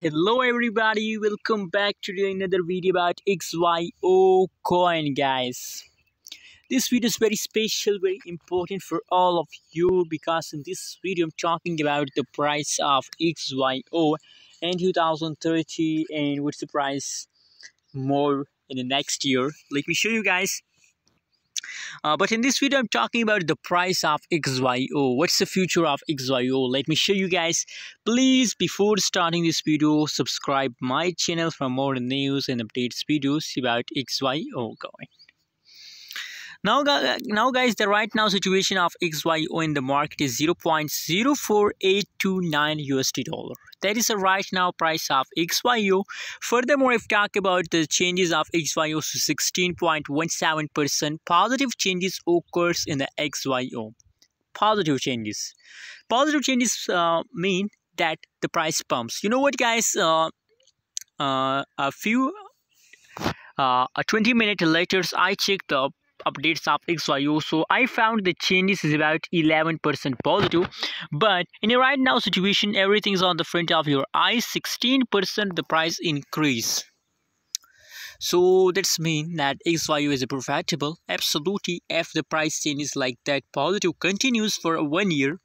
Hello everybody, welcome back to another video about XYO coin, guys. This video is very special, very important for all of you because in this video I'm talking about the price of XYO in 2030 and what's the price more in the next year. Let me show you guys. But in this video I'm talking about the price of XYO. What's the future of XYO? Let me show you guys. Please, before starting this video, subscribe my channel for more news and updates videos about XYO coin. Now guys, the right now situation of XYO in the market is 0.04829 USD dollar. That is the right now price of XYO. Furthermore, if talk about the changes of XYO to 16.17%, positive changes occurs in the XYO. Positive changes mean that the price pumps. You know what, guys? A 20 minutes later, I checked the updates of XYO, so I found the changes is about 11% positive, but in a right now situation everything is on the front of your eyes. 16% the price increase, so that's mean that XYO is profitable. Absolutely, if the price changes like that, positive continues for 1 year,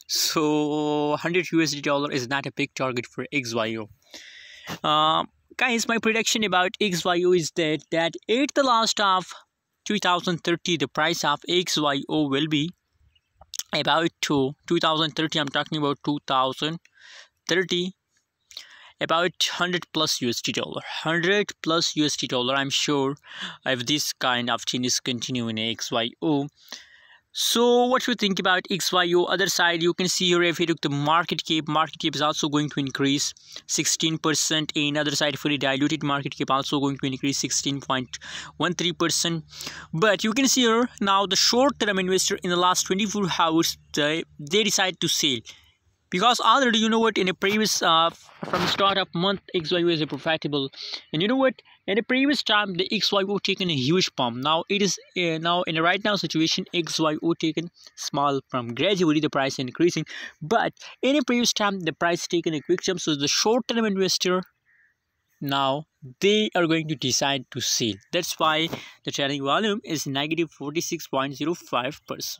so 100 USD dollar is not a big target for XYO. Guys, my prediction about XYO is that at the last of 2030 the price of XYO will be about 2030. I'm talking about 2030, about 100 plus USD dollar. 100 plus USD dollar. I'm sure if this kind of changes continue in XYO. So what you think about XYO? Other side, you can see here if you look the market cap is also going to increase 16%. In other side, fully diluted market cap also going to increase 16.13%. But you can see here now the short term investor in the last 24 hours they decide to sell, because already, you know what, in a previous from the start of month XYO is a profitable, and you know what, in the previous time the XYO taken a huge pump. Now it is now in the right now situation XYO taken small pump, gradually the price increasing, but in a previous time the price taken a quick jump. So the short term investor now they are going to decide to sell. That's why the trading volume is negative 46.05%.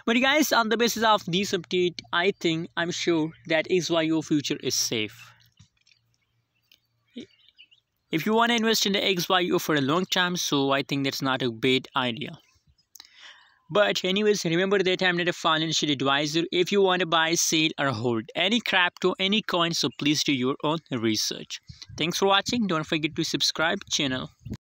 But guys, on the basis of this update, I'm sure that XYO future is safe. If you want to invest in the XYO for a long time, so I think that's not a bad idea. But anyways, remember that I'm not a financial advisor. If you want to buy, sell or hold any crypto, any coin, so please do your own research. Thanks for watching. Don't forget to subscribe channel.